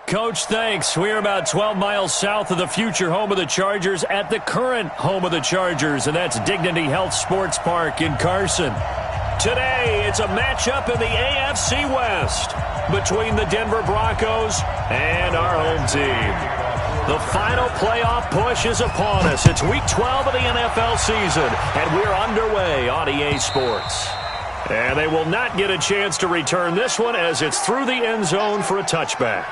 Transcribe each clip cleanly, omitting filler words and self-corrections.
Coach, thanks. We're about 12 miles south of the future home of the Chargers at the current home of the Chargers, and that's Dignity Health Sports Park in Carson. Today, it's a matchup in the AFC West between the Denver Broncos and our home team. The final playoff push is upon us. It's Week 12 of the NFL season, and we're underway on EA Sports. And they will not get a chance to return this one as it's through the end zone for a touchback.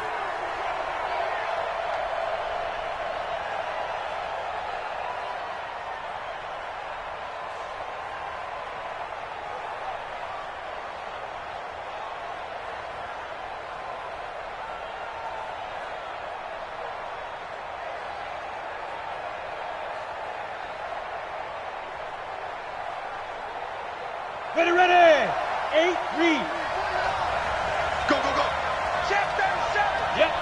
Ready, ready. 8, read. Go, go, go. Check 37. Yep.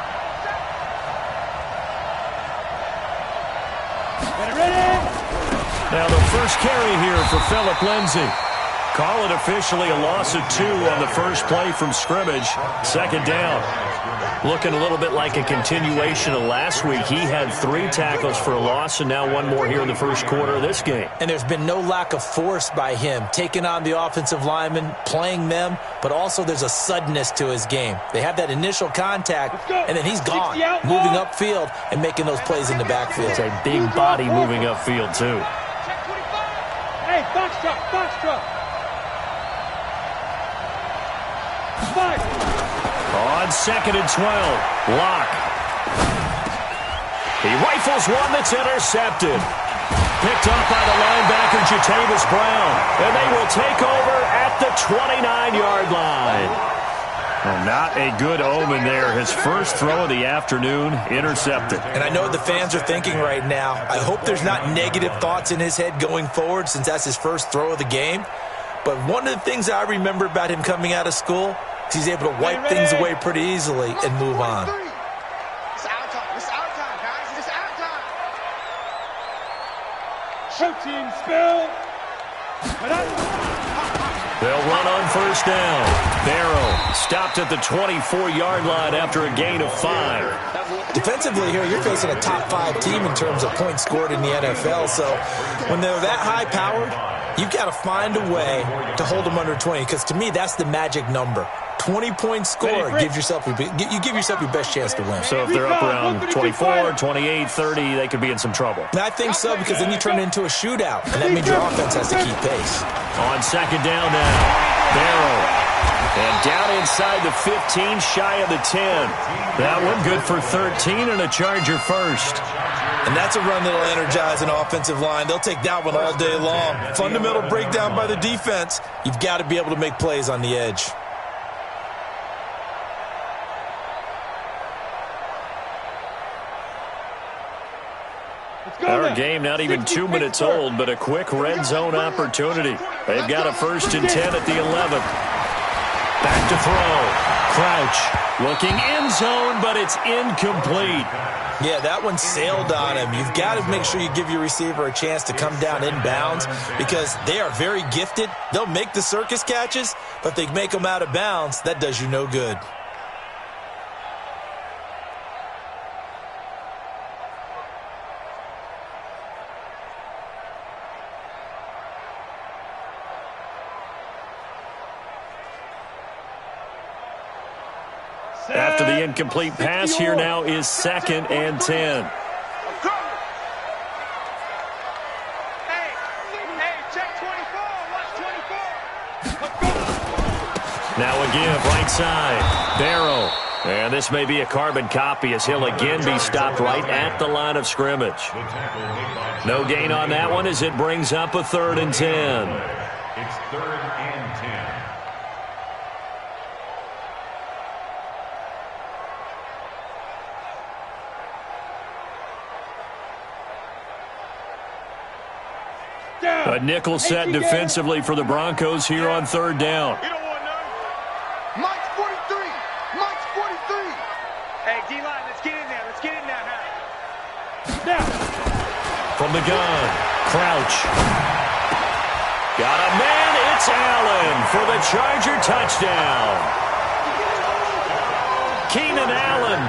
Ready, ready. Now the first carry here for Phillip Lindsay. Call it officially a loss of 2 on the first play from scrimmage. Second down. Looking a little bit like a continuation of last week. He had 3 tackles for a loss and now 1 more here in the first quarter of this game. And there's been no lack of force by him, taking on the offensive linemen, playing them, but also there's a suddenness to his game. They have that initial contact, and then he's gone, moving upfield and making those plays in the backfield. It's a big body moving upfield, too. Hey, box truck, box truck. 5. On 2nd and 12, Locke. He rifles one that's intercepted. Picked up by the linebacker, Jatavis Brown. And they will take over at the 29-yard line. Well, not a good omen there. His first throw of the afternoon, intercepted. And I know what the fans are thinking right now. I hope there's not negative thoughts in his head going forward since that's his first throw of the game. But one of the things I remember about him coming out of school, he's able to wipe things away pretty easily and move on. It's our time. It's our time, guys. It's our time. Protein spill. They'll run on first down. Barrow stopped at the 24-yard line after a gain of 5. Defensively here, you're facing a top 5 team in terms of points scored in the NFL. So when they're that high-powered, you've got to find a way to hold them under 20, because to me, that's the magic number. 20 points scored, you give yourself your best chance to win. So if they're up around 24, 28, 30, they could be in some trouble. And I think so, because then you turn it into a shootout, and that means your offense has to keep pace. On second down now, Barrow. And down inside the 15, shy of the 10. That one good for 13 and a Charger first. And that's a run that'll energize an offensive line. They'll take that one all day long. Fundamental breakdown by the defense. You've got to be able to make plays on the edge. Our game not even 2 minutes old, but a quick red zone opportunity. They've got a 1st and 10 at the 11th. Back to throw. Crouch looking end zone, but it's incomplete. Yeah, that one sailed on him. You've got to make sure you give your receiver a chance to come down inbounds, because they are very gifted. They'll make the circus catches, but if they make them out of bounds, that does you no good. After the incomplete pass, here now is 2nd and 10. Hey, check 24. Watch 24. Now again, right side, Barrow. And this may be a carbon copy as he'll again be stopped right at the line of scrimmage. No gain on that one as it brings up a 3rd and 10. It's 3rd and 10. A nickel set defensively for the Broncos here on 3rd down. You don't want none. Mike's 43. Mike's 43. Hey, D-line, let's get in there. Let's get in there now. From the gun, Crouch. Got a man, it's Allen for the Charger touchdown. Keenan Allen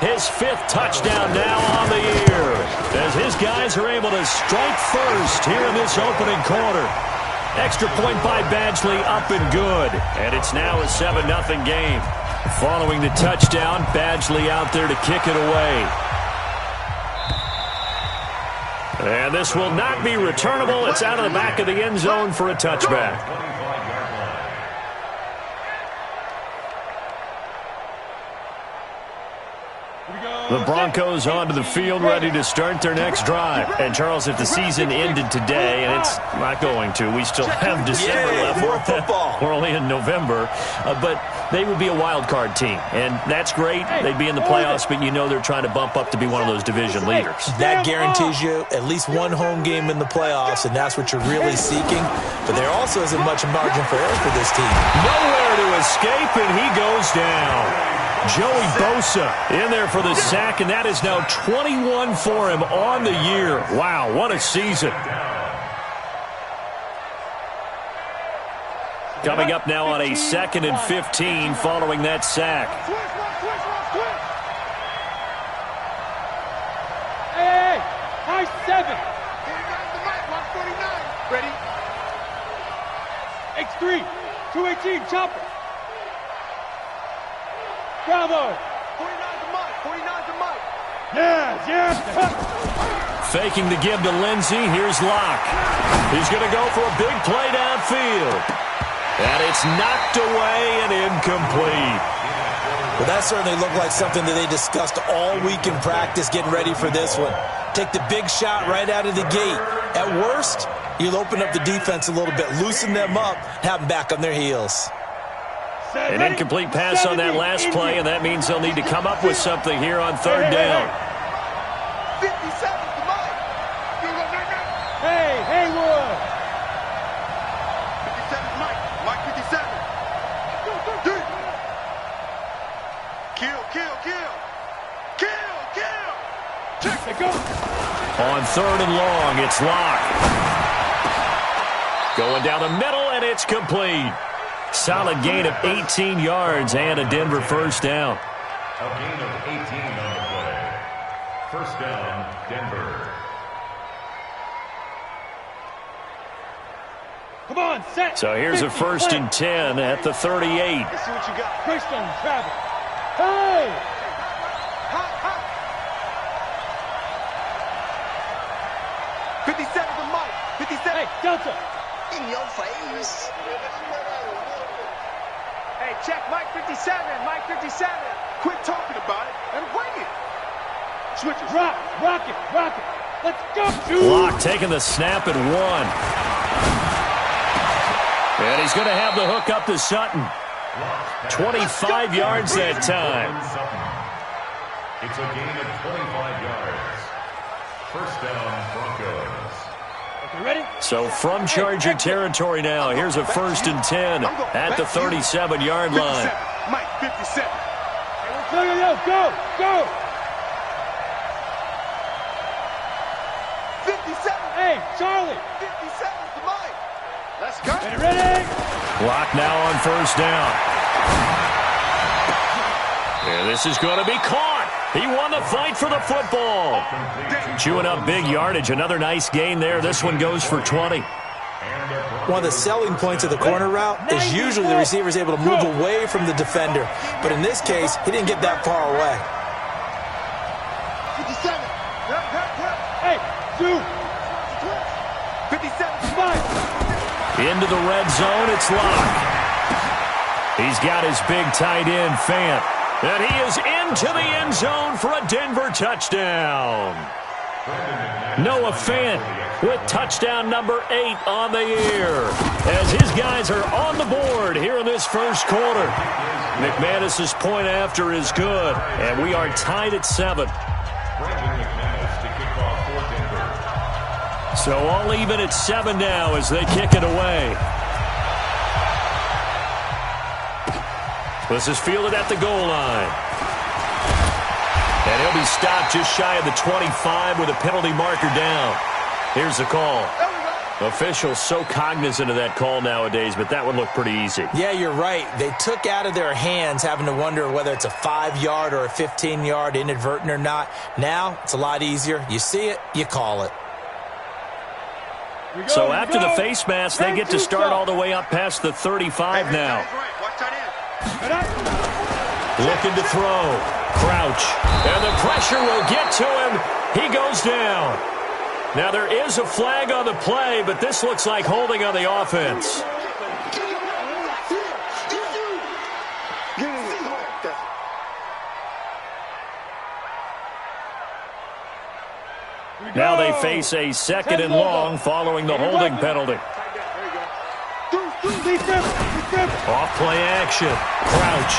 His 5th touchdown now on the year, as his guys are able to strike first here in this opening quarter. Extra point by Badgley, up and good. And it's now a 7-0 game. Following the touchdown, Badgley out there to kick it away. And this will not be returnable. It's out of the back of the end zone for a touchback. The Broncos onto the field, ready to start their next drive. And, Charles, if the season ended today, and it's not going to, we still have December left. More football. We're only in November. But they would be a wild card team. And that's great. They'd be in the playoffs, but you know they're trying to bump up to be one of those division leaders. That guarantees you at least one home game in the playoffs, and that's what you're really seeking. But there also isn't much margin for error for this team. Nowhere to escape, and he goes down. Joey Bosa in there for the sack, and that is now 21 for him on the year. Wow, what a season. Coming up now on a 2nd and 15 following that sack. Hey, high 7. Ready? X3, 218, chopper. Bravo. 49's the mic. 49's the mic. Yes. Faking the give to Lindsey. Here's Locke. He's going to go for a big play downfield. And it's knocked away and incomplete. Well, that certainly looked like something that they discussed all week in practice getting ready for this one. Take the big shot right out of the gate. At worst, you'll open up the defense a little bit, loosen them up, have them back on their heels. An incomplete pass on that last play, and that means they'll need to come up with something here on 3rd down. 57's the mic. Hey, Haywood. 57's mic. Mike 57. Kill. Check it, go. On 3rd and long, it's Locke. Going down the middle, and it's complete. Solid gain of 18 yards and a Denver 1st down. A gain of 18 on the play. 1st down, Denver. Come on, set. So here's a 1st and 10 at the 38. Let's see what you got. Christian travel. Hey. Hot. 57's the mic. 57. Hey, Delta. In your face. Hey, check Mike 57. Mike 57. Quit talking about it and bring it. Switches. Rock it. Let's go. Locke taking the snap at 1. And he's going to have the hook up to Sutton. 25 yards that time. It's a gain of 25 yards. 1st down, Broncos. Okay, ready? So from Charger territory now, here's a 1st and 10 at the 37-yard line. Mike 57. Go. 57. Hey, Charlie. 57's the mic. Let's go. Ready? Locke now on 1st down. Yeah, this is going to be caught. He won the fight for the football. Chewing up big yardage. Another nice gain there. This one goes for 20. One of the selling points of the corner route is usually the receiver is able to move away from the defender. But in this case, he didn't get that far away. 57. Hey, Zoo. 57's mic. Into the red zone, it's Locke. He's got his big tight end, Fant. And he is into the end zone for a Denver touchdown. Noah Fant with touchdown number 8 on the year, as his guys are on the board here in this 1st quarter. McManus's point after is good, and we are tied at 7. So all even at 7 now as they kick it away. This is fielded at the goal line. And he'll be stopped just shy of the 25 with a penalty marker down. Here's the call. Officials so cognizant of that call nowadays, but that one looked pretty easy. Yeah, you're right. They took out of their hands having to wonder whether it's a 5-yard or a 15-yard, inadvertent or not. Now, it's a lot easier. You see it, you call it. So after the face mask, they get to start all the way up past the 35 now. Looking to throw. Crouch. And the pressure will get to him. He goes down. Now there is a flag on the play, but this looks like holding on the offense. Now they face a 2nd and long following the holding penalty. Off play action. Crouch.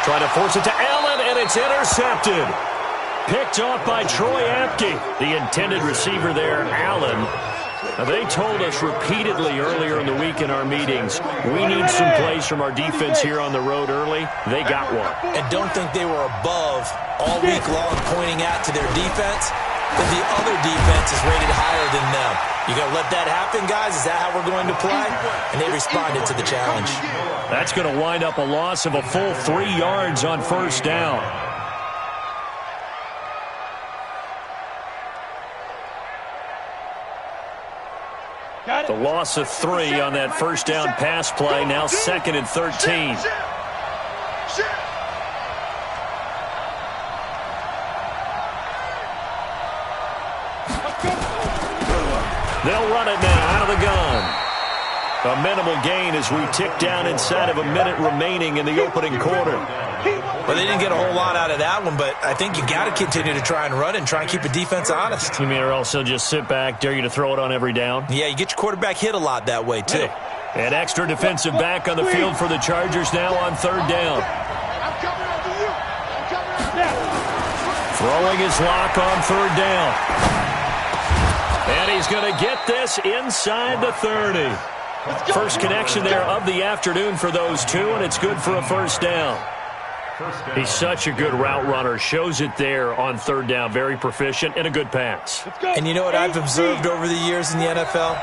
Trying to force it to Allen, and it's intercepted. Picked off by Troy Apke. The intended receiver there, Allen. Now, they told us repeatedly earlier in the week in our meetings, we need some plays from our defense here on the road early. They got one. And don't think they were above all week long pointing out to their defense, but the other defense is rated higher than them. You going to let that happen, guys? Is that how we're going to play? And they responded to the challenge. That's going to wind up a loss of a full 3 yards on first down. The loss of 3 on that first down pass play, now 2nd and 13. They'll run it now out of the gun. A minimal gain as we tick down inside of a minute remaining in the opening quarter. Well, they didn't get a whole lot out of that one, but I think you got to continue to try and run and try and keep the defense honest. You mean or else they'll just sit back, dare you to throw it on every down? Yeah, you get your quarterback hit a lot that way, too. An extra defensive back on the field for the Chargers now on 3rd down. Throwing his lock on 3rd down. And he's going to get this inside the 30. First connection there of the afternoon for those two, and it's good for a first down. He's such a good route runner. Shows it there on 3rd down. Very proficient and a good pass. And you know what I've observed over the years in the NFL?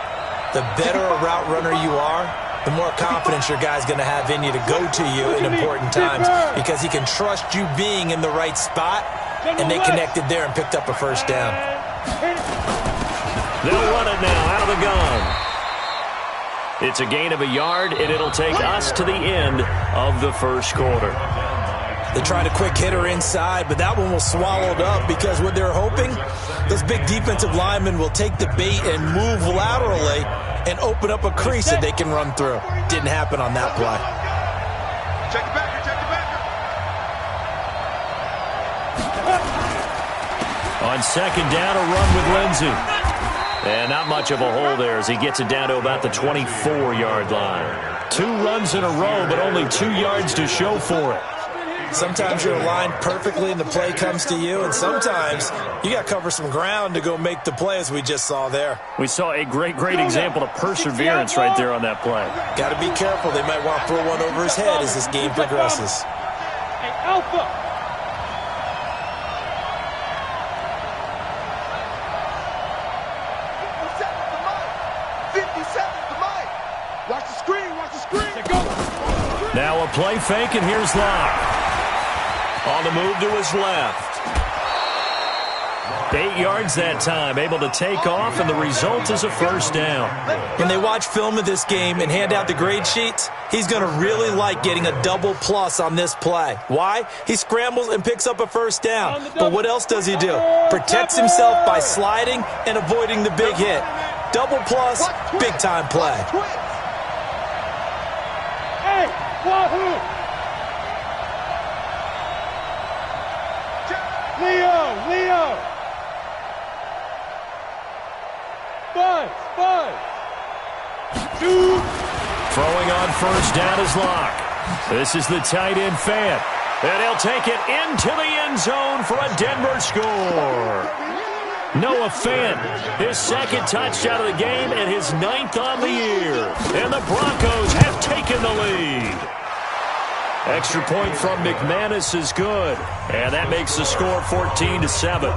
The better a route runner you are, the more confidence your guy's going to have in you to go to you in important times because he can trust you being in the right spot, and they connected there and picked up a first down. They'll run it now out of the gun. It's a gain of a yard, and it'll take us to the end of the first quarter. They tried a quick hitter inside, but that one was swallowed up because what they're hoping, those big defensive linemen will take the bait and move laterally and open up a crease that they can run through. Didn't happen on that play. Check the backer, check the backer. On 2nd down, a run with Lindsey. And not much of a hole there as he gets it down to about the 24-yard line. 2 runs in a row, but only 2 yards to show for it. Sometimes you're aligned perfectly and the play comes to you, and sometimes you got to cover some ground to go make the play as we just saw there. We saw a great example of perseverance right there on that play. Got to be careful. They might want to throw one over his head as this game progresses. Hey, Alpha. Now a play fake, and here's Locke. On the move to his left. 8 yards that time, able to take off, and the result is a first down. When they watch film of this game and hand out the grade sheets, he's going to really like getting a double plus on this play. Why? He scrambles and picks up a first down. But what else does he do? Protects himself by sliding and avoiding the big hit. Double plus, big-time play. Hey, Wahoo! Leo! Buzz! Throwing on first down is Locke. This is the tight end Fant. And he'll take it into the end zone for a Denver score. Noah Fant, his 2nd touchdown of the game and his 9th on the year. And the Broncos have taken the lead. Extra point from McManus is good. And that makes the score 14-7.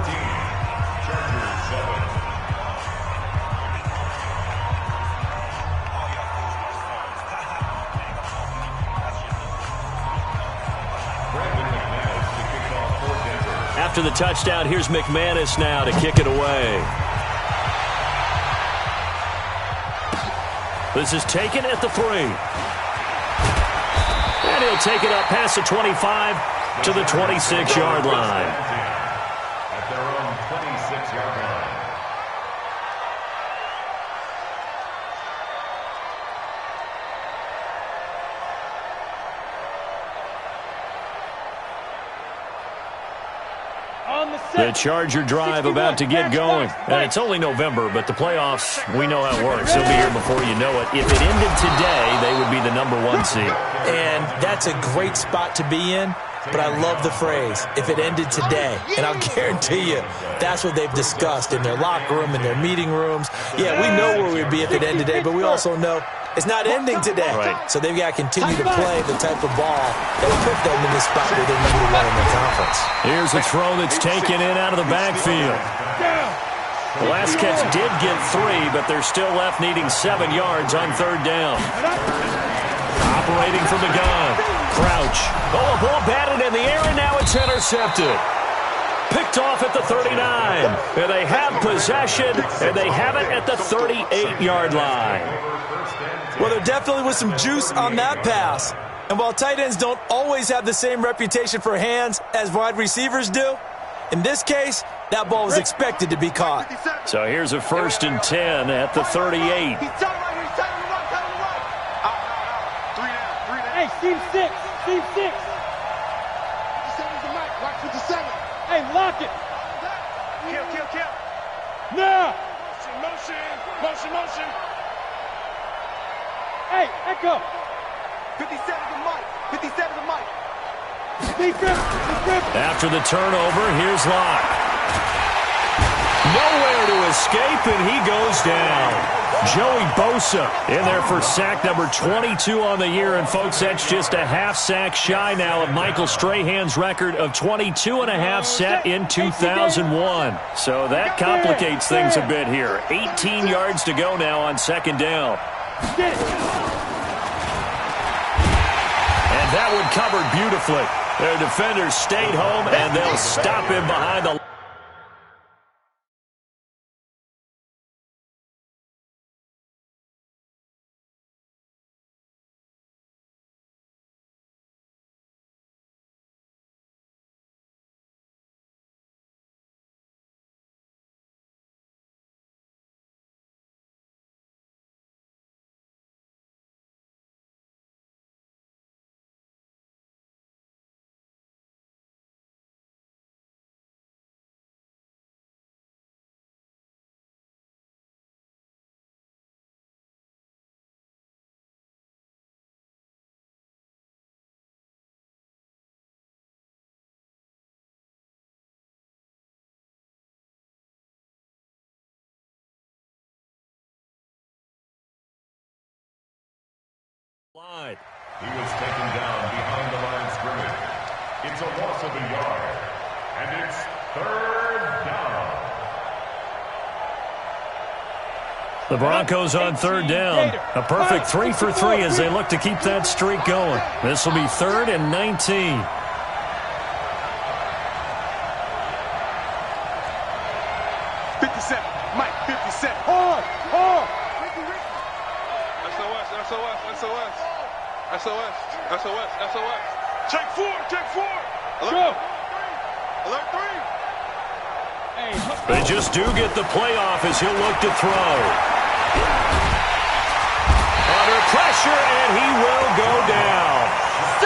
after the touchdown. Here's McManus now to kick it away. This is taken at the 3. And he'll take it up past the 25 to the 26-yard line. At their own 26-yard line. The Charger drive about to get going. And it's only November, but the playoffs, we know how it works. They'll be here before you know it. If it ended today, they would be the #1 seed. And that's a great spot to be in, but I love the phrase, if it ended today. And I'll guarantee you, that's what they've discussed in their locker room, in their meeting rooms. Yeah, we know where we'd be if it ended today, but we also know it's not ending today. Right. So they've got to continue to play the type of ball that will put them in this spot where they're #1 in their conference. Here's a throw that's taken in out of the backfield. The last catch did get 3, but they're still left needing 7 yards on 3rd down. Operating from the gun. Crouch. Oh, a ball batted in the air, and now it's intercepted. Picked off at the 39. And they have possession, and they have it at the 38-yard line. Well, there definitely was some juice on that pass. And while tight ends don't always have the same reputation for hands as wide receivers do, in this case, that ball was expected to be caught. So here's a 1st and 10 at the 38. Hey, team 6. Team 6. Hey, lock it. Kill. Now. Motion. Hey, echo. 57 to Mike. 57 to Mike. Defense. After the turnover, here's Locke. Nowhere to escape, and he goes down. Joey Bosa in there for sack number 22 on the year. And, folks, that's just a half sack shy now of Michael Strahan's record of 22.5 set in 2001. So that complicates things a bit here. 18 yards to go now on 2nd down. Get it. And that one covered beautifully. Their defenders stayed home, and they'll stop him behind the line. He was taken down behind the line of scrimmage. It's a loss of a yard. And it's 3rd down. The Broncos on 3rd down. A perfect 3 for 3 as they look to keep that streak going. This will be 3rd and 19. 57. Mike, 57. Hard. SOS. Check 4. Go. Alert 3. Hey, They just do get the playoff as he'll look to throw. Under pressure, and he will go down.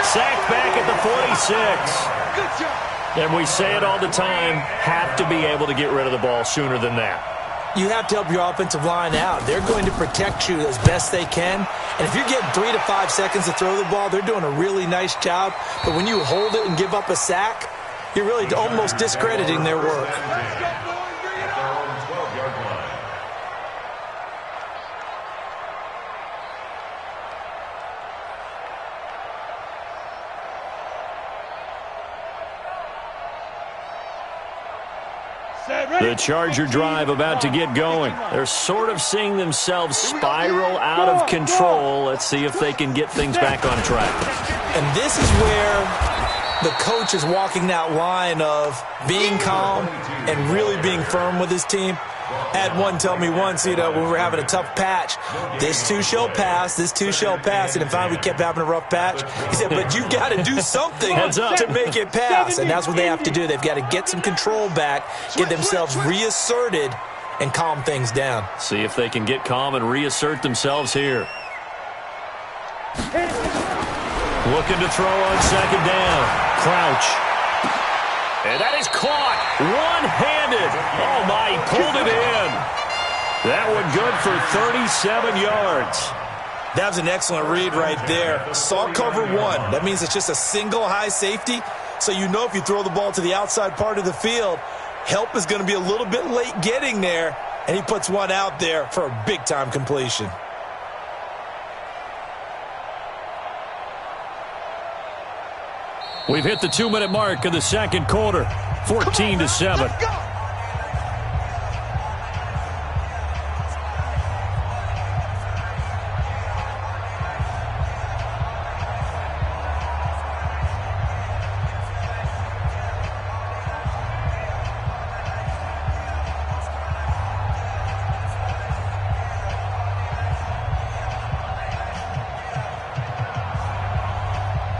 Sacked back at the 46. Good job. And we say it all the time, have to be able to get rid of the ball sooner than that. You have to help your offensive line out. They're going to protect you as best they can. And if you're getting 3 to 5 seconds to throw the ball, they're doing a really nice job. But when you hold it and give up a sack, you're really almost discrediting their work. The Charger drive about to get going. They're sort of seeing themselves spiral out of control. Let's see if they can get things back on track. And this is where The coach is walking that line of being calm and really being firm with his team. Had one tell me once, when we were having a tough patch, this too shall pass, this too shall pass. And finally we kept having a rough patch. He said, but you've got to do something to make it pass. And that's what they have to do. They've got to get some control back, get themselves reasserted, and calm things down. See if they can get calm and reassert themselves here. Looking to throw on second down. Crouch. And that is caught. One-handed. Oh, my, he pulled it in. That one good for 37 yards. That was an excellent read right there. Saw cover one. That means it's just a single high safety. So you know if you throw the ball to the outside part of the field, help is going to be a little bit late getting there. And he puts one out there for a big-time completion. We've hit the 2-minute mark of the second quarter. 14-7.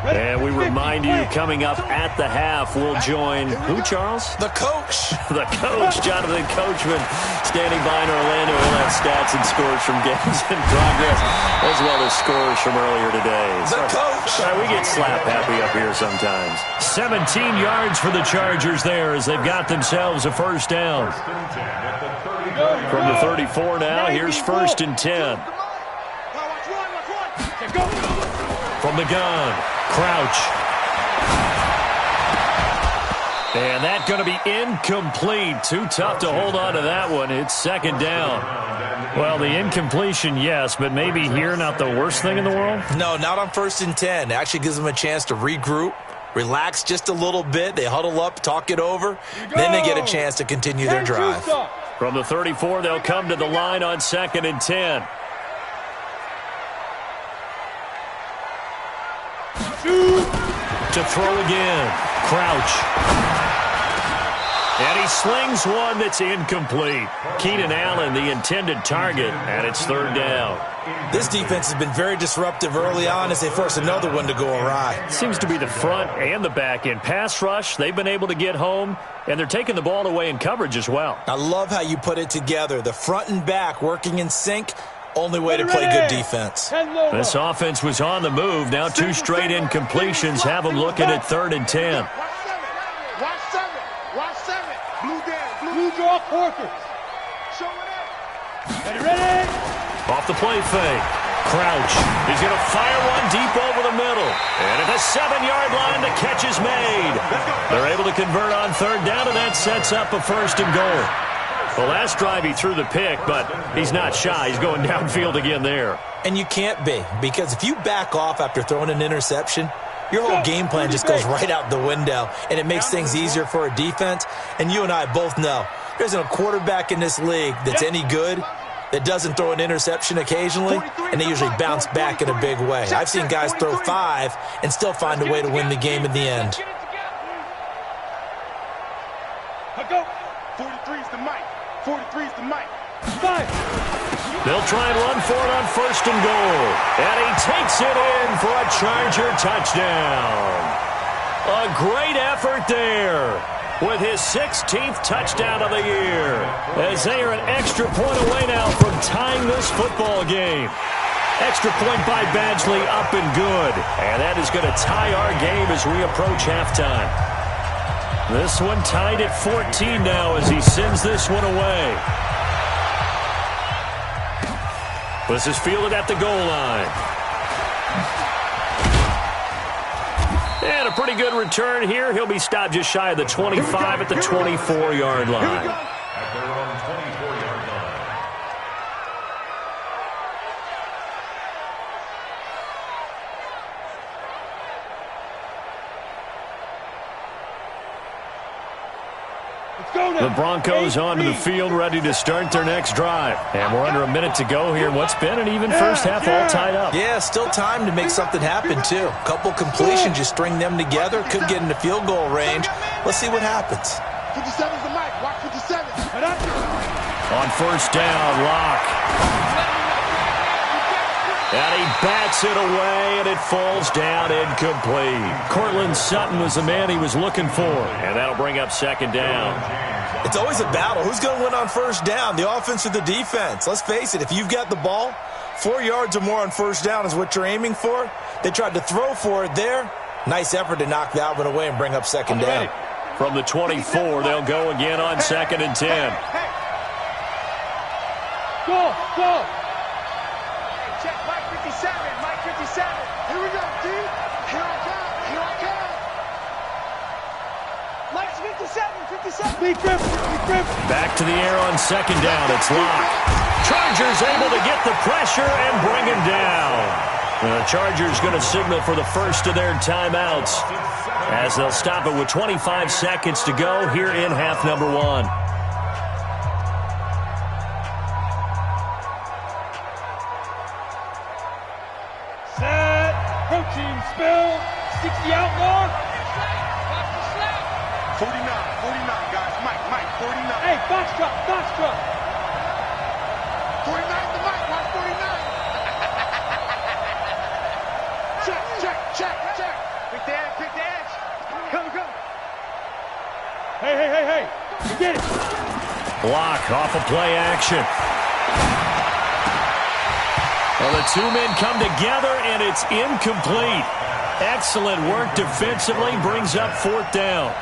And we remind you, coming up at the half, we'll join who, Charles? The coach. The coach, Jonathan Coachman, standing by in Orlando. We'll have stats and scores from games in progress, as well as scores from earlier today. The coach. We get slap happy up here sometimes. 17 yards for the Chargers there as they've got themselves a first down. From the 34 now, here's 1st and 10. From the gun, Crouch. And that's going to be incomplete. Too tough to hold on to that one. It's second down. Well, the incompletion, yes, but maybe here not the worst thing in the world? No, not on 1st and 10. It actually gives them a chance to regroup, relax just a little bit. They huddle up, talk it over. Then they get a chance to continue their drive. From the 34, they'll come to the line on 2nd and 10. To throw again. Crouch. And he slings one that's incomplete. Keenan Allen, the intended target, and it's 3rd down. This defense has been very disruptive early on as they force another one to go awry. Seems to be the front and the back end. Pass rush, they've been able to get home, and they're taking the ball away in coverage as well. I love how you put it together. The front and back working in sync. Only way to play good defense. This offense was on the move. Now 2 straight incompletions have them looking at 3rd and 10. Watch 7. Watch 7. Blue down. Blue draw quarters. Show it up. Ready? Off the play fake. Crouch. He's going to fire one deep over the middle. And at the 7-yard line, the catch is made. They're able to convert on 3rd down, and that sets up a 1st and goal. The last drive he threw the pick, but he's not shy. He's going downfield again there. And you can't be, because if you back off after throwing an interception, your whole game plan just goes right out the window, and it makes things easier for a defense. And you and I both know there isn't a quarterback in this league that's any good that doesn't throw an interception occasionally, and they usually bounce back in a big way. I've seen guys throw 5 and still find a way to win the game in the end. Go. 43's the mic. 43's the mic. 5. They'll try and run for it on 1st and goal. And he takes it in for a Charger touchdown. A great effort there with his 16th touchdown of the year, as they are an extra point away now from tying this football game. Extra point by Badgley, up and good. And that is going to tie our game as we approach halftime. This one tied at 14 now as he sends this one away. This is fielded at the goal line. And a pretty good return here. He'll be stopped just shy of the 25 at the 24-yard line. At their own 24-yard line. It's The Broncos onto the field, ready to start their next drive. And we're under a minute to go here. What's been an even first half, all tied up. Yeah, still time to make something happen, too. Couple completions, you string them together, could get into field goal range. Let's see what happens. 57's the mic. Watch 57. On first down, Locke. And he bats it away, and it falls down incomplete. Cortland Sutton was the man he was looking for, and that'll bring up second down. It's always a battle. Who's going to win on first down, the offense or the defense? Let's face it, if you've got the ball, 4 yards or more on first down is what you're aiming for. They tried to throw for it there. Nice effort to knock that one away and bring up second down. From the 24, they'll go again on 2nd and 10. Go! Check Mike 57. Mike 57. Here we go, D. Here I come. Mike's 57. Lee Griff. Back to the air on second down. It's Locke. Chargers able to get the pressure and bring him down. The Chargers going to signal for the first of their timeouts as they'll stop it with 25 seconds to go here in half number 1. Set. Coaching spill. 60 outlaw. 49, guys. Mike, 49. Hey, box truck. 49 the mic. Watch 49. Check. Quick dash. Come. Hey. You get it. Block off of play action. Well, the two men come together, and it's incomplete. Excellent work defensively, brings up 4th down.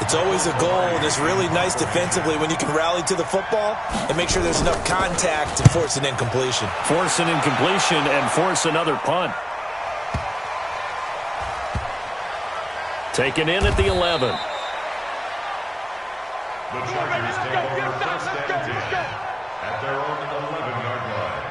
It's always a goal, and it's really nice defensively when you can rally to the football and make sure there's enough contact to force an incompletion. Force an incompletion and force another punt. Taken in at the 11. The Chargers take over first and 10 at their own 11-yard line.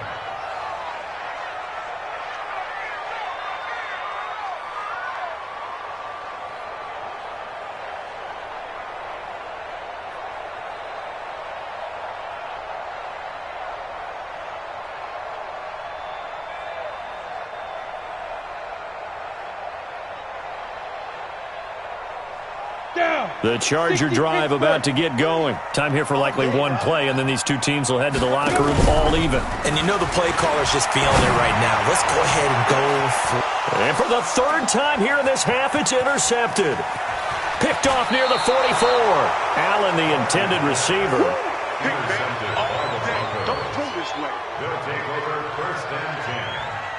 The Charger drive about to get going. Time here for likely one play, and then these two teams will head to the locker room all even. And you know the play caller's just feeling it right now. Let's go ahead and go for it. And for the 3rd time here in this half, it's intercepted. Picked off near the 44. Allen, the intended receiver. Don't throw this way. They'll take over first and 10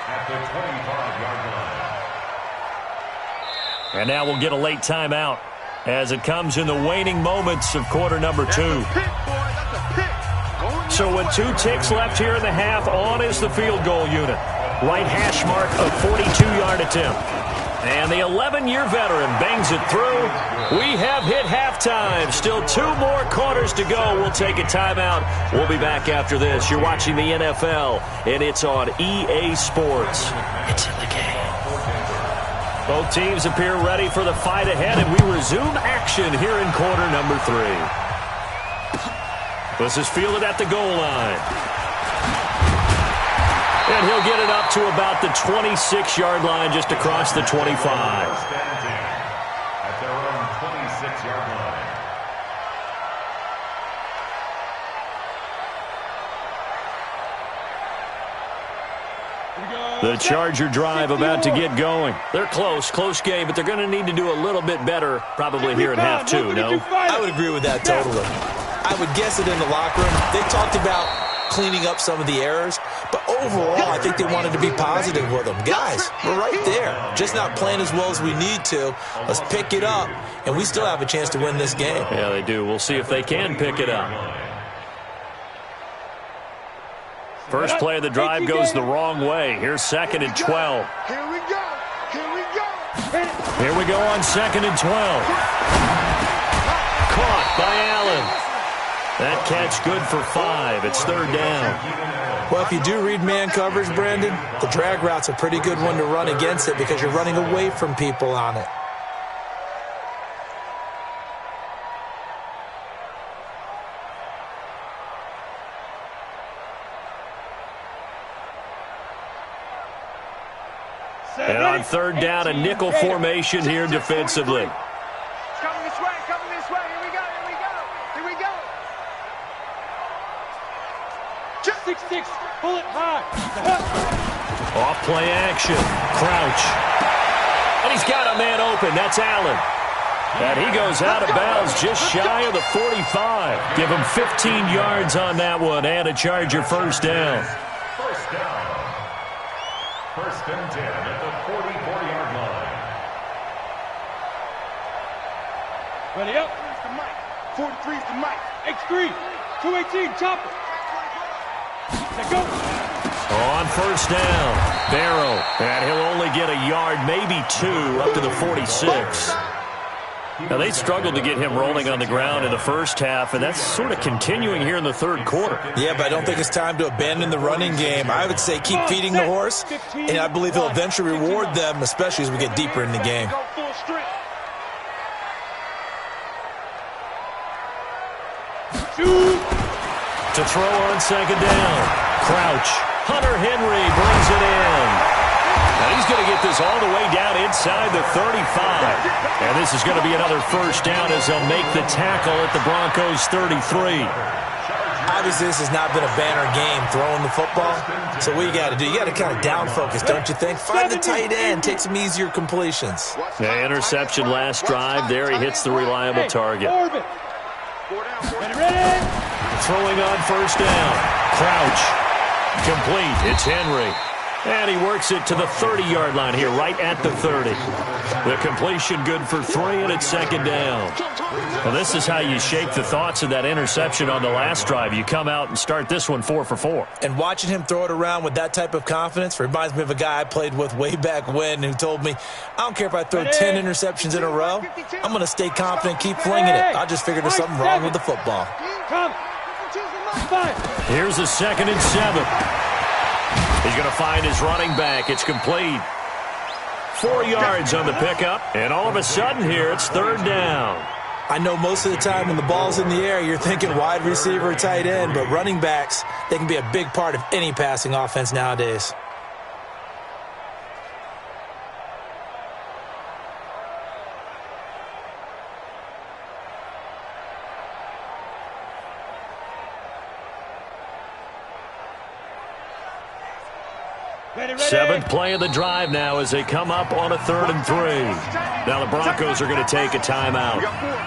at the 25-yard line. And now we'll get a late timeout as it comes in the waning moments of quarter number 2. So with 2 ticks left here in the half, on is the field goal unit. Right hash mark of 42-yard attempt. And the 11-year veteran bangs it through. We have hit halftime. Still 2 more quarters to go. We'll take a timeout. We'll be back after this. You're watching the NFL, and it's on EA Sports. It's in the game. Both teams appear ready for the fight ahead, and we resume action here in quarter number 3. This is fielded at the goal line. And he'll get it up to about the 26-yard line, just across the 25. At their own 26-yard line. The Charger drive about to get going. They're close game, but they're going to need to do a little bit better probably here in half 2, no? I would agree with that totally. I would guess it in the locker room. They talked about cleaning up some of the errors, but overall, I think they wanted to be positive with them. Guys, we're right there. Just not playing as well as we need to. Let's pick it up, and we still have a chance to win this game. Yeah, they do. We'll see if they can pick it up. First play of the drive goes the wrong way. Here's 2nd and 12. Here we go. Here we go on 2nd and 12. Caught by Allen. That catch good for 5. It's 3rd down. Well, if you do read man coverage, Brandon, the drag route's a pretty good one to run against it because you're running away from people on it. And on third down, a nickel formation here defensively. It's coming this way, coming this way. Here we go, here we go, here we go. 6-6, pull it high. Off play action. Crouch. And he's got a man open. That's Allen. And he goes out of bounds just shy of the 45. Give him 15 yards on that one and a Charger first down. First down. First and 10 at the 44-yard line. Ready up. 43's the mic. X3, 218, chopper. Let go. On first down, Barrow. And he'll only get a yard, maybe two, up to the 46. Now, they struggled to get him rolling on the ground in the first half, and that's sort of continuing here in the third quarter. Yeah, but I don't think it's time to abandon the running game. I would say keep feeding the horse, and I believe he'll eventually reward them, especially as we get deeper in the game. To throw on second down. Crouch. Hunter Henry brings it in. And he's going to get this all the way down inside the 35. And this is going to be another first down as they'll make the tackle at the Broncos' 33. Obviously, this has not been a banner game throwing the football. So what you got to do, you got to kind of down focus, don't you think? Find the tight end, take some easier completions. The interception last drive. There he hits the reliable target. Ready? Throwing on first down. Crouch. Complete. It's Henry. And he works it to the 30-yard line here, right at the 30. The completion good for 3, and it's second down. Well, this is how you shake the thoughts of that interception on the last drive. You come out and start this one 4 for 4. And watching him throw it around with that type of confidence reminds me of a guy I played with way back when who told me, I don't care if I throw 10 interceptions in a row. I'm going to stay confident, keep flinging it. I just figured there's something wrong with the football. Come. Here's a 2nd and 7. He's going to find his running back. It's complete. 4 yards on the pickup, and all of a sudden here, it's third down. I know most of the time when the ball's in the air, you're thinking wide receiver, tight end, but running backs, they can be a big part of any passing offense nowadays. Seventh play of the drive now as they come up on a 3rd and 3. Now the Broncos are going to take a timeout.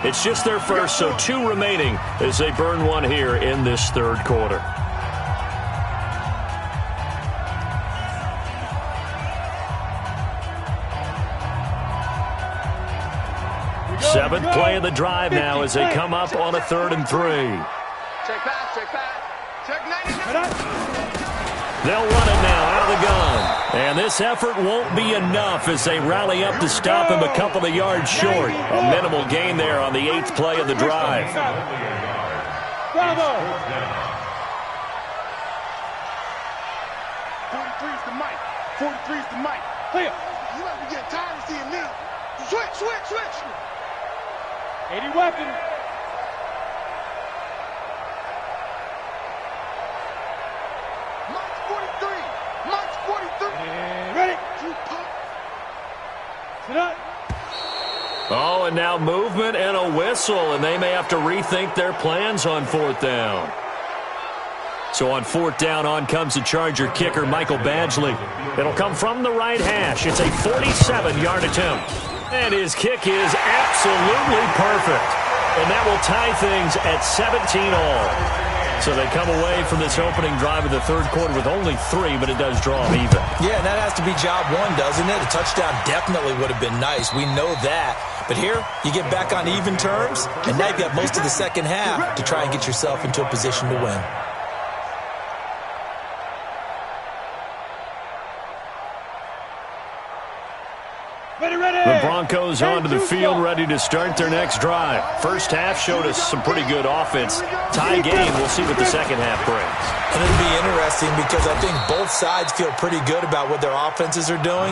It's just their first, so 2 remaining as they burn one here in this third quarter. Seventh play of the drive now as they come up on a 3rd and 3. Check pass, check pass. Check 99. They'll run it now out of the gun. And this effort won't be enough as they rally up to stop him a couple of yards short. A minimal gain there on the 8th play of the drive. Bravo. 43's the mic. 43's the mic. Clear. You might be getting tired of seeing me. Switch. 80 weapon. Mike's 43. And ready. Sit up. Oh, and now movement and a whistle, and they may have to rethink their plans on 4th down. So on 4th down, on comes the Charger kicker, Michael Badgley. It'll come from the right hash. It's a 47-yard attempt. And his kick is absolutely perfect. And that will tie things at 17 all. So they come away from this opening drive of the third quarter with only 3, but it does draw them even. Yeah, and that has to be job 1, doesn't it? A touchdown definitely would have been nice. We know that. But here, you get back on even terms, and now you've got most of the second half to try and get yourself into a position to win. The Broncos onto the field, ready to start their next drive. First half showed us some pretty good offense. Tie game, we'll see what the second half brings. And it'll be interesting because I think both sides feel pretty good about what their offenses are doing.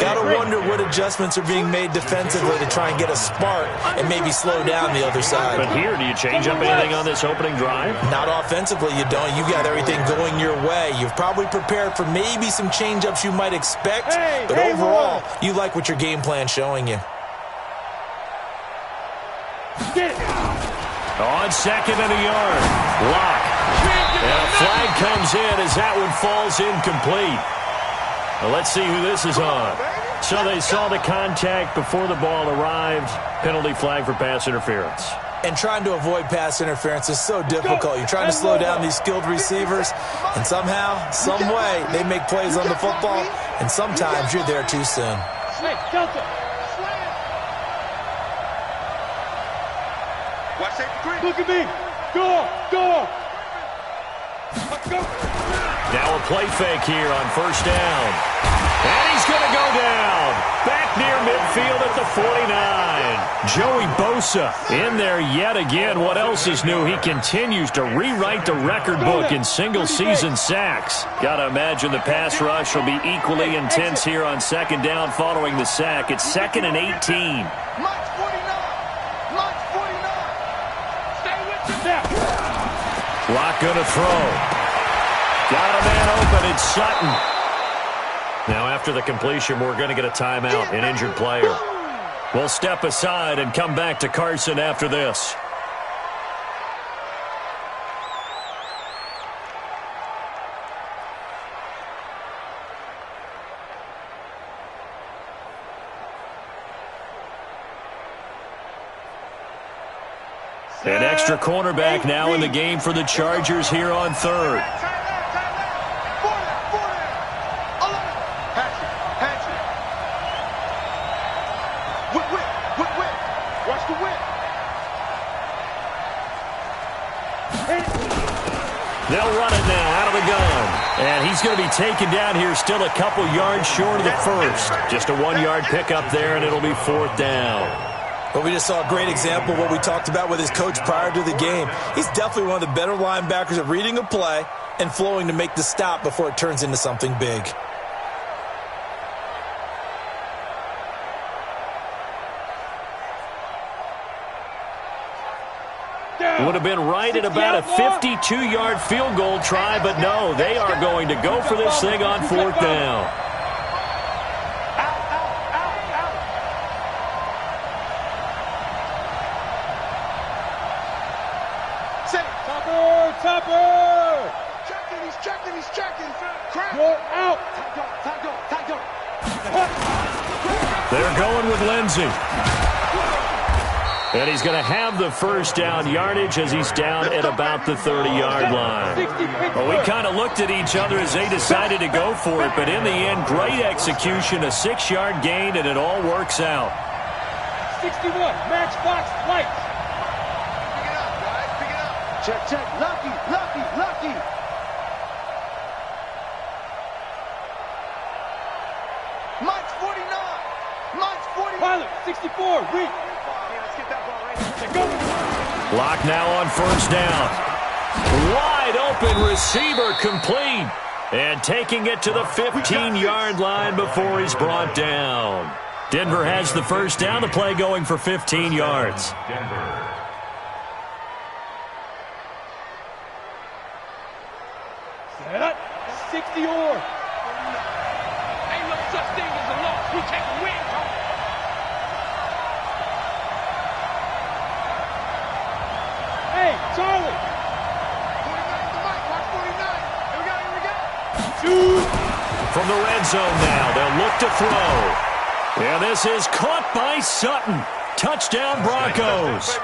Got to wonder what adjustments are being made defensively to try and get a spark and maybe slow down the other side. But here, do you change up anything on this opening drive? Not offensively, you don't. You got everything going your way. You've probably prepared for maybe some change-ups you might expect, but overall, you like what your game plan showing you. On second and a yard. Lock. And a flag comes in as that one falls incomplete. Well, let's see who this is on. So they saw the contact before the ball arrived. Penalty flag for pass interference. And trying to avoid pass interference is so difficult. You're trying to slow down these skilled receivers, and somehow, some way, they make plays on the football, and sometimes you're there too soon. Look at me. Go. Now a play fake here on first down. And he's going to go down. Back near midfield at the 49. Joey Bosa in there yet again. What else is new? He continues to rewrite the record book in single-season sacks. Got to imagine the pass rush will be equally intense here on second down following the sack. It's 2nd and 18. Lock going to throw. Got a man open. It's Sutton. Now after the completion, we're going to get a timeout, an injured player. We'll step aside and come back to Carson after this. An extra cornerback now in the game for the Chargers here on third. They'll run it now out of the gun. And he's going to be taken down here still a couple yards short of the first. Just a 1-yard pickup there, and it'll be 4th down. Well, we just saw a great example of what we talked about with his coach prior to the game. He's definitely one of the better linebackers at reading a play and flowing to make the stop before it turns into something big. Would have been right at about a 52-yard field goal try, but no, they are going to go for this thing on 4th down. Topper! He's checking. You're out. They're going with Lindsey. And he's going to have the first down yardage as he's down at about the 30-yard line. Well, we kind of looked at each other as they decided to go for it, but in the end, great execution, a 6-yard gain, and it all works out. 61, matchbox lights. Pick it up, guys, pick it up. Check. Lucky. Mike's 49. Pilot, 64, weak. Lock now on first down. Wide open receiver complete. And taking it to the 15-yard line before he's brought down. Denver has the first down. The play going for 15 yards. Set up. 60 or. Ain't no such thing as a loss. We take a win. Hey, Charlie. 49 to Mike. Watch 49. Here we go. Shoot. From the red zone now, they'll look to throw. And this is caught by Sutton. Touchdown Broncos.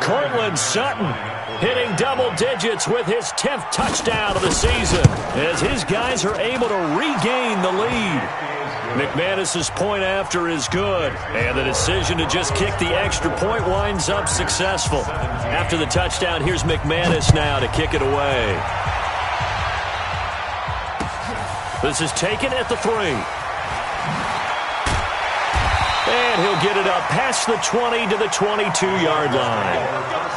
Cortland Sutton hitting double digits with his 10th touchdown of the season as his guys are able to regain the lead. McManus's point after is good, and the decision to just kick the extra point winds up successful. After the touchdown, here's McManus now to kick it away. This is taken at the 3. And he'll get it up past the 20 to the 22-yard line.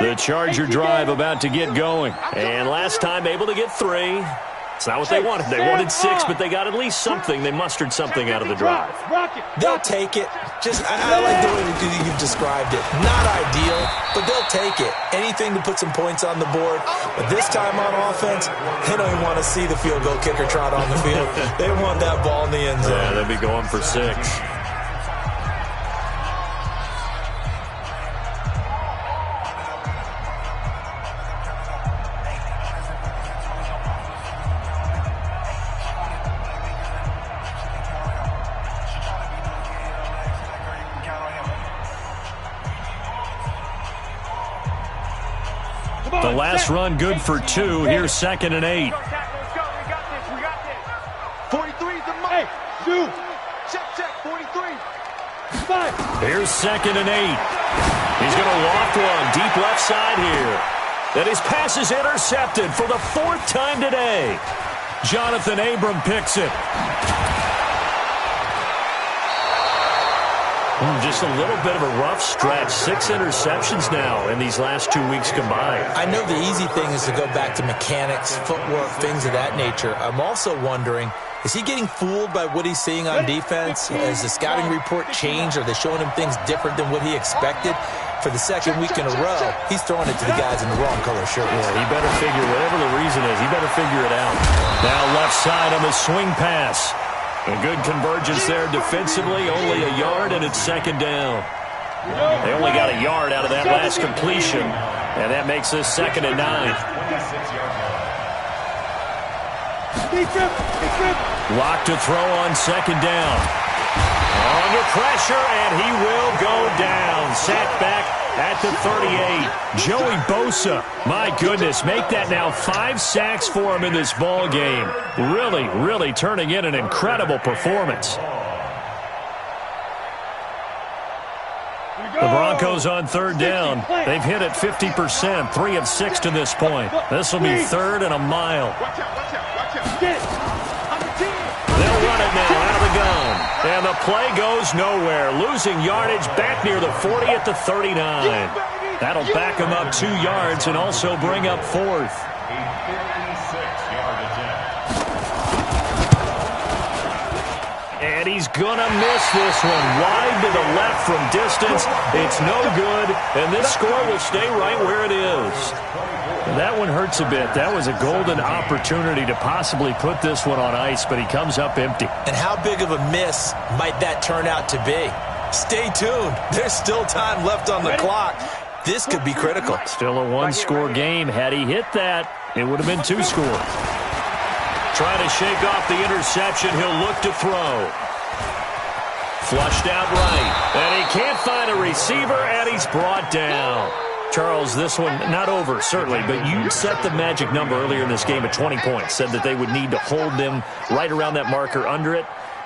The Charger drive about to get going. And last time able to get 3. It's not what they wanted. They wanted 6, but they got at least something. They mustered something out of the drive. They'll take it. I like the way you've described it. Not ideal, but they'll take it. Anything to put some points on the board. But this time on offense, they don't even want to see the field goal kicker trot on the field. They want that ball in the end zone. Yeah, they'll be going for 6. The last run good for 2. Here's 2nd and 8. Let's go. We got this. 43 is the mark. Hey, 2. Check. 43. 5. Here's 2nd and 8. He's going to walk one deep left side here. And his pass is intercepted for the 4th time today. Jonathan Abram picks it. Just a little bit of a rough stretch. 6 interceptions now in these last 2 weeks combined. I know the easy thing is to go back to mechanics, footwork, things of that nature. I'm also wondering, is he getting fooled by what he's seeing on defense? Has the scouting report changed? Are they showing him things different than what he expected? For the 2nd week in a row, he's throwing it to the guys in the wrong color shirts. Yeah, he better figure, whatever the reason is, he better figure it out. Now left side on the swing pass. A good convergence there defensively, only a yard, and it's 2nd down. They only got a yard out of that last completion, and that makes this 2nd and 9. Lock to throw on 2nd down. Under pressure, and he will go down. Sacked back at the 38. Joey Bosa, my goodness, make that now 5 sacks for him in this ball game. Really turning in an incredible performance. The Broncos on 3rd down. They've hit it 50%, 3 of 6 to this point. This will be 3rd and a mile. Watch out. They'll run it now out of the gun. And the play goes nowhere. Losing yardage back near the 40 at the 39. That'll back him up 2 yards and also bring up 4th. A 56-yard attempt. And he's going to miss this one. Wide to the left from distance. It's no good. And this score will stay right where it is. That one hurts a bit. That was a golden opportunity to possibly put this one on ice, but he comes up empty. And how big of a miss might that turn out to be? Stay tuned. There's still time left on the clock. This could be critical. Still a 1-score game. Had he hit that, it would have been 2 scores. Trying to shake off the interception. He'll look to throw. Flushed out right. And he can't find a receiver, and he's brought down. Charles, this one not over, certainly, but you set the magic number earlier in this game at 20 points. Said that they would need to hold them right around that marker under it.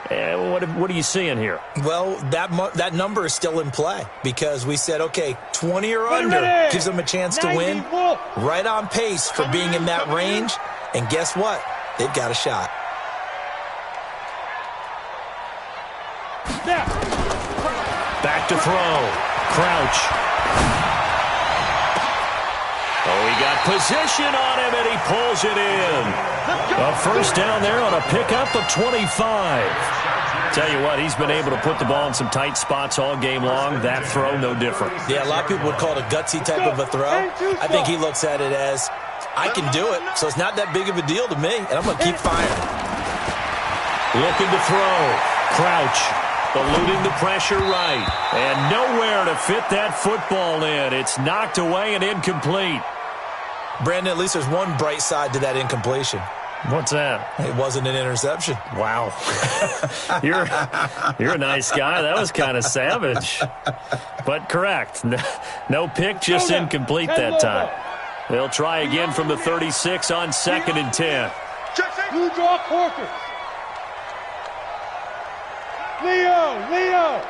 What are you seeing here? Well, that number is still in play because we said, okay, 20 or under gives them a chance to win. Right on pace for being in that range. And guess what? They've got a shot. Back to throw. Crouch. Oh, he got position on him, and he pulls it in. A 1st down there on a pickup of 25. Tell you what, he's been able to put the ball in some tight spots all game long. That throw, no different. Yeah, a lot of people would call it a gutsy type of a throw. I think he looks at it as, I can do it, so it's not that big of a deal to me, and I'm going to keep firing. Looking to throw. Crouch. Eluding the pressure right. And nowhere to fit that football in. It's knocked away and incomplete. Brandon, at least there's one bright side to that incompletion. What's that? It wasn't an interception. Wow. You're a nice guy. That was kind of savage. But correct. No pick, just incomplete that time. They'll try again from the 36 on 2nd and 10. Blue draw quarters. Leo.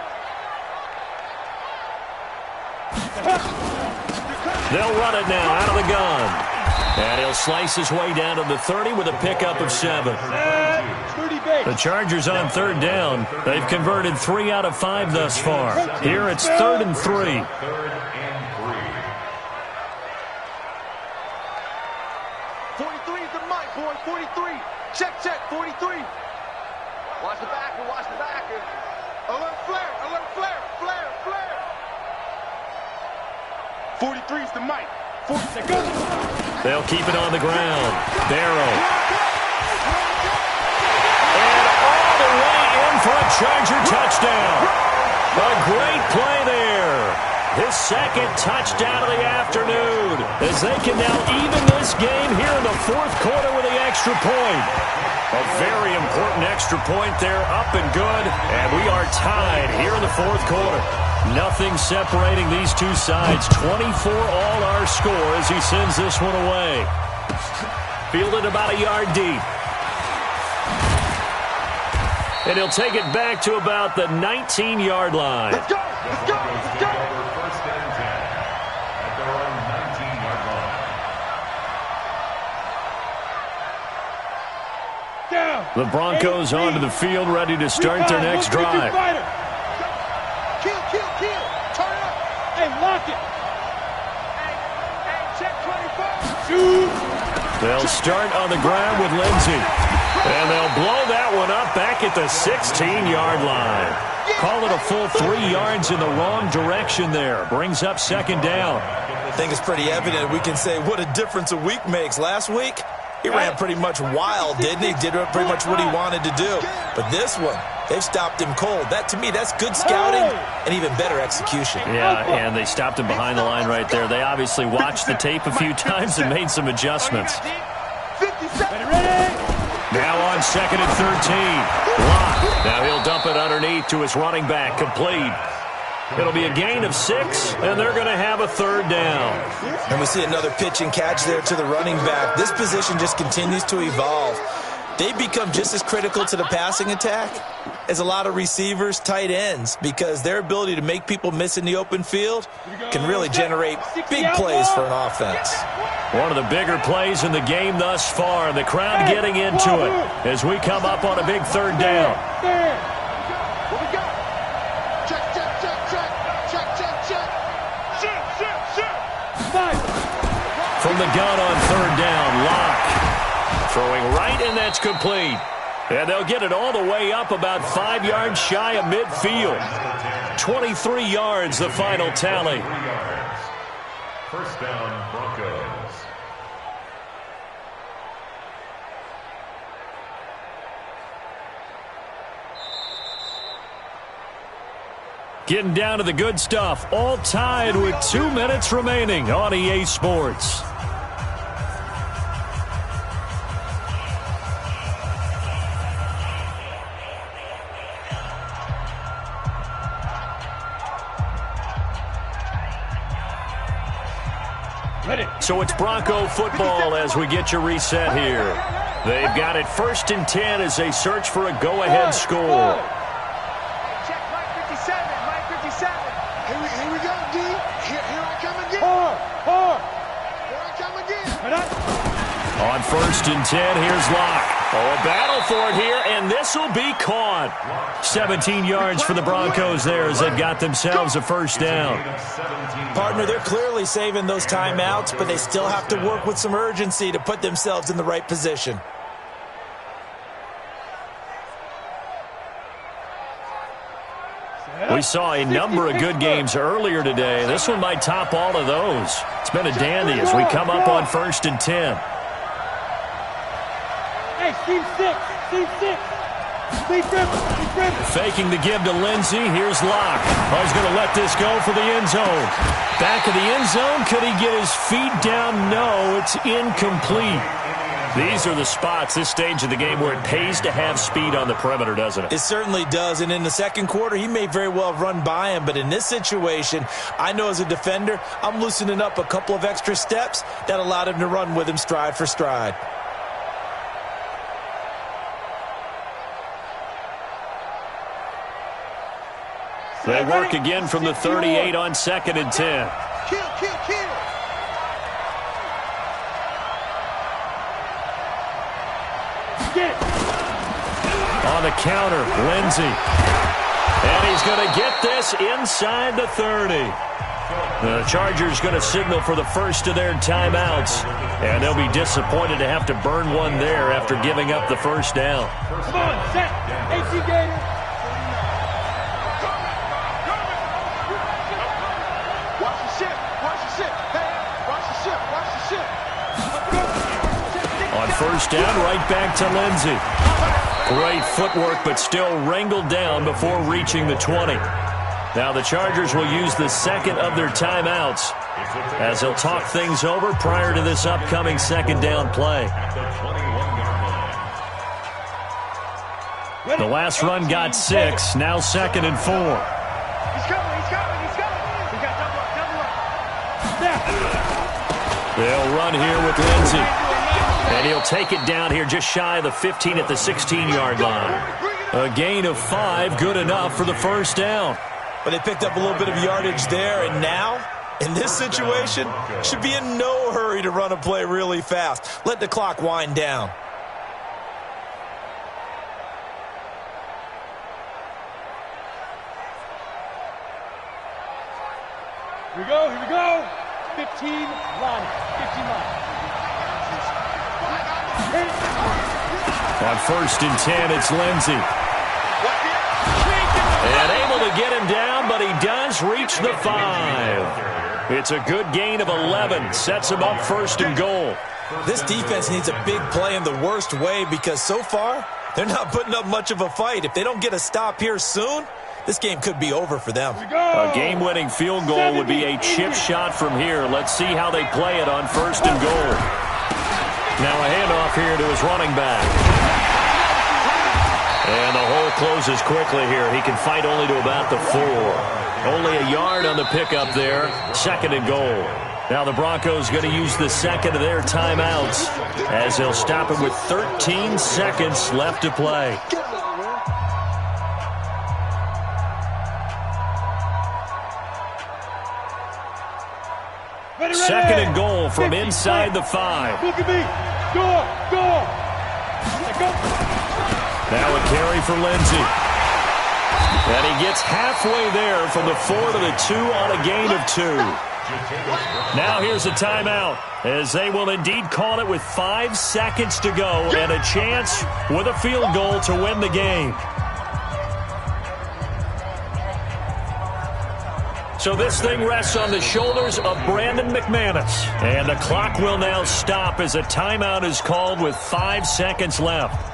They'll run it now out of the gun. And he'll slice his way down to the 30 with a pickup of 7. The Chargers on 3rd down. They've converted 3 out of 5 thus far. Here it's 3rd and 3. 43 is the mic, boy. 43. Check, 43. Watch the backer. Alert flare. 43 is the mic. 46. They'll keep it on the ground. Barrow. And all the way in for a Charger touchdown. A great play there. His second touchdown of the afternoon as they can now even this game here in the 4th quarter with the extra point. A very important extra point there, up and good. And we are tied here in the 4th quarter. Nothing separating these two sides. 24 all our score as he sends this one away. Fielded about a yard deep. And he'll take it back to about the 19-yard line. Let's go. First and 10 at their own 19-yard line. Down. The Broncos onto the field, ready to start their next drive. Kill. Turn up. Hey, lock it. Hey, check 24. Shoot. They'll start on the ground with Lindsey. And they'll blow that one up back at the 16-yard line. Call it a full 3 yards in the wrong direction there. Brings up 2nd down. I think it's pretty evident. We can say what a difference a week makes. Last week, he ran pretty much wild, didn't he? Did pretty much what he wanted to do. But this one, they've stopped him cold. That, to me, that's good scouting and even better execution. Yeah, and they stopped him behind the line right there. They obviously watched the tape a few times and made some adjustments. 57. Ready. Now on 2nd and 13. Locke. Now he'll dump it underneath to his running back. Complete. It'll be a gain of 6, and they're going to have a 3rd down. And we see another pitch and catch there to the running back. This position just continues to evolve. They become just as critical to the passing attack as a lot of receivers, tight ends, because their ability to make people miss in the open field can really generate big plays for an offense. One of the bigger plays in the game thus far. The crowd getting into it as we come up on a big 3rd down. What we got? Check. From the gun on 3rd down, Locke throwing right, and that's complete. And they'll get it all the way up about 5 yards shy of midfield. 23 yards, the final tally. 3 yards. First down, Broncos. Getting down to the good stuff. All tied with 2 minutes remaining on EA Sports. So it's Bronco football as we get your reset here. They've got it 1st and 10 as they search for a go-ahead score. Check Mike 57. Here we go, D. Here I come again. Hard. Here I come again. On 1st and 10, here's Locke. Oh, a battle for it here, and this will be caught. 17 yards for the Broncos there as they've got themselves a 1st down. Partner, they're clearly saving those timeouts, but they still have to work with some urgency to put themselves in the right position. We saw a number of good games earlier today. This one might top all of those. It's been a dandy as we come up on 1st and 10. Hey, Steve 6. Steve Griffin. Faking the give to Lindsey. Here's Locke. Oh, he's going to let this go for the end zone. Back of the end zone. Could he get his feet down? No, it's incomplete. These are the spots, this stage of the game, where it pays to have speed on the perimeter, doesn't it? It certainly does, and in the 2nd quarter, he may very well have run by him, but in this situation, I know as a defender, I'm loosening up a couple of extra steps that allowed him to run with him stride for stride. They work again from the 38 on 2nd and 10. Kill, kill, kill. On the counter, Lindsey. And he's going to get this inside the 30. The Chargers going to signal for the first of their timeouts. And they'll be disappointed to have to burn one there after giving up the first down. Come on, set. AC Gator. Watch the ship. Watch the ship. Hey, watch the ship. Watch the ship. On first down, right back to Lindsey. Great footwork, but still wrangled down before reaching the 20. Now the Chargers will use the second of their timeouts as they'll talk things over prior to this upcoming second down play. The last run got 6, now 2nd and 4. He's coming. He's coming. He's coming. He got double up. They'll run here with Lindsey. And he'll take it down here just shy of the 15 at the 16-yard line. A gain of 5, good enough for the first down. But they picked up a little bit of yardage there, and now, in this situation, should be in no hurry to run a play really fast. Let the clock wind down. Here we go, here we go. 15 line. 15 line. On first and 10, it's Lindsey. And able to get him down, but he does reach the 5. It's a good gain of 11. Sets him up first and goal. This defense needs a big play in the worst way because so far, they're not putting up much of a fight. If they don't get a stop here soon, this game could be over for them. A game-winning field goal would be a chip shot from here. Let's see how they play it on first and goal. Now a handoff here to his running back. And the hole closes quickly here. He can fight only to about the 4. Only a yard on the pickup there. 2nd and goal. Now the Broncos going to use the second of their timeouts as they'll stop it with 13 seconds left to play. Second and goal from inside the 5. Look at me. Go. Now a carry for Lindsey. And he gets halfway there from the 4 to the 2 on a gain of 2. Now here's a timeout as they will indeed call it with 5 seconds to go and a chance with a field goal to win the game. So this thing rests on the shoulders of Brandon McManus. And the clock will now stop as a timeout is called with 5 seconds left.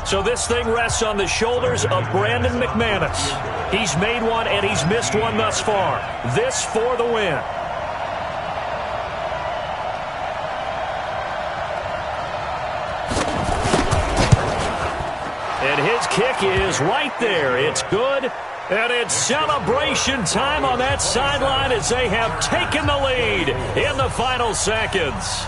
So this thing rests on the shoulders of Brandon McManus. He's made one and he's missed one thus far. This for the win. And his kick is right there. It's good. And it's celebration time on that sideline as they have taken the lead in the final seconds.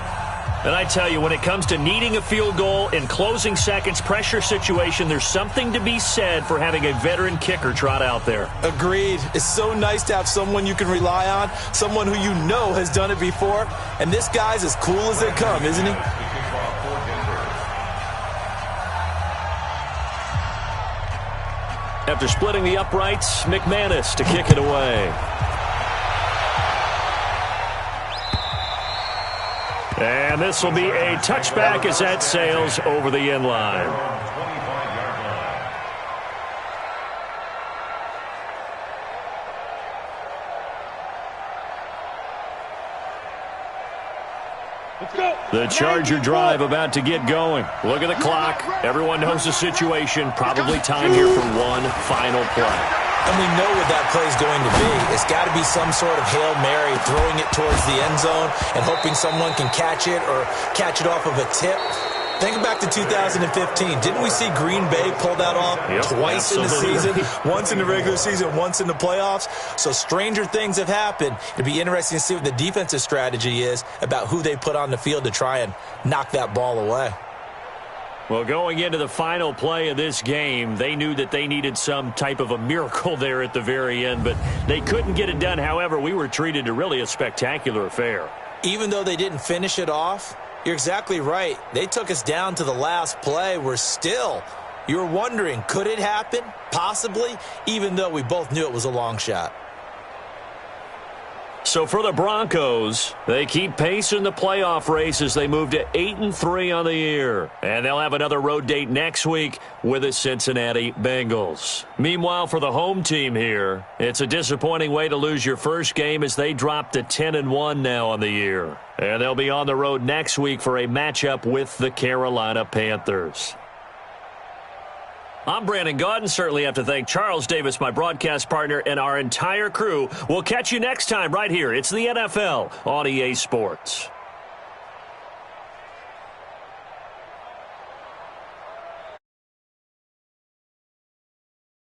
And I tell you, when it comes to needing a field goal in closing seconds, pressure situation, there's something to be said for having a veteran kicker trot out there. Agreed. It's so nice to have someone you can rely on, someone who you know has done it before. And this guy's as cool as they come, isn't he? After splitting the uprights, McManus to kick it away. And this will be a touchback as that sails over the end line. The Charger drive about to get going. Look at the clock. Everyone knows the situation. Probably time here for one final play. And we know what that play is going to be. It's got to be some sort of Hail Mary, throwing it towards the end zone and hoping someone can catch it or catch it off of a tip. Think back to 2015. Didn't we see Green Bay pull that off twice in the season? Once in the regular season, once in the playoffs. So stranger things have happened. It'd be interesting to see what the defensive strategy is about who they put on the field to try and knock that ball away. Well, going into the final play of this game, they knew that they needed some type of a miracle there at the very end, but they couldn't get it done. However, we were treated to really a spectacular affair. Even though they didn't finish it off, you're exactly right. They took us down to the last play. You're wondering, could it happen? Possibly, even though we both knew it was a long shot. So for the Broncos, they keep pace in the playoff race as they move to 8-3 on the year. And they'll have another road date next week with the Cincinnati Bengals. Meanwhile, for the home team here, it's a disappointing way to lose your first game as they drop to 10-1 now on the year. And they'll be on the road next week for a matchup with the Carolina Panthers. I'm Brandon Gaudin. Certainly have to thank Charles Davis, my broadcast partner, and our entire crew. We'll catch you next time right here. It's the NFL on EA Sports.